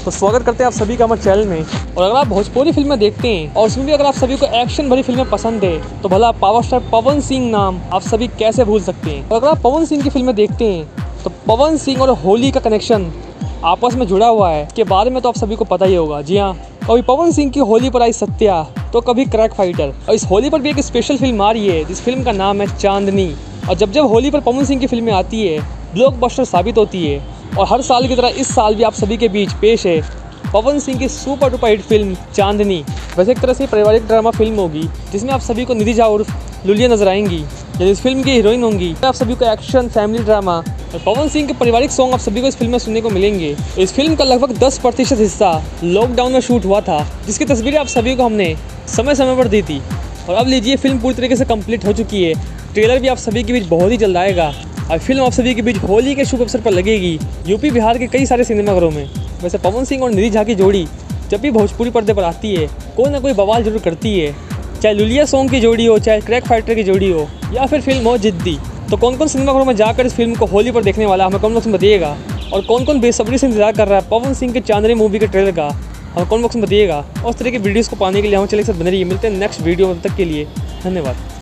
तो स्वागत करते हैं आप सभी का हमारे चैनल में। और अगर आप भोजपुरी फिल्में देखते हैं और उसमें भी अगर आप सभी को एक्शन भरी फिल्में पसंद है तो भला पावर स्टार पवन सिंह नाम आप सभी कैसे भूल सकते हैं। और अगर आप पवन सिंह की फिल्में देखते हैं तो पवन सिंह और होली का कनेक्शन आपस में जुड़ा हुआ है, के बारे में तो आप सभी को पता ही होगा। जी हाँ, कभी पवन सिंह की होली पर आई सत्या तो कभी क्रैक फाइटर, और इस होली पर भी एक स्पेशल फिल्म आ रही है जिस फिल्म का नाम है चांदनी। और जब जब होली पर पवन सिंह की फिल्में आती है ब्लॉकबस्टर साबित होती है। और हर साल की तरह इस साल भी आप सभी के बीच पेश है पवन सिंह की सुपर डुपर हिट फिल्म चांदनी। वैसे एक तरह से पारिवारिक ड्रामा फिल्म होगी जिसमें आप सभी को निधि झा उर्फ लुलिया नजर आएंगी, जो इस फिल्म की हीरोइन होंगी। आप सभी को एक्शन, फैमिली ड्रामा और पवन सिंह के पारिवारिक सॉन्ग आप सभी को इस फिल्म में सुनने को मिलेंगे। इस फिल्म का लगभग 10% हिस्सा लॉकडाउन में शूट हुआ था, जिसकी तस्वीरें आप सभी को हमने समय समय पर दी थी। और अब लीजिए फिल्म पूरी तरीके से कंप्लीट हो चुकी है। ट्रेलर भी आप सभी के बीच बहुत ही जल्द आएगा और फिल्म आप सभी के बीच होली के शुभ अवसर पर लगेगी यूपी बिहार के कई सारे सिनेमाघरों में। वैसे पवन सिंह और निधि झा की जोड़ी जब भी भोजपुरी पर्दे पर आती है कोई ना कोई बवाल जरूर करती है, चाहे लुलिया सॉन्ग की जोड़ी हो, चाहे क्रैक फाइटर की जोड़ी हो, या फिर फिल्म हो जिद्दी। तो कौन कौन सिनेमाघरों में जाकर इस फिल्म को होली पर देखने वाला हमें कमेंट बॉक्स में बताइएगा। और कौन कौन बेसब्री से इंतजार कर रहा है पवन सिंह के चांदनी मूवी के ट्रेलर का हमें कमेंट बॉक्स में बताइएगा। और इस तरह की वीडियोज़ को पाने के लिए हम चैनल के साथ बने रहिए। मिलते हैं नेक्स्ट वीडियो में, तब तक के लिए धन्यवाद।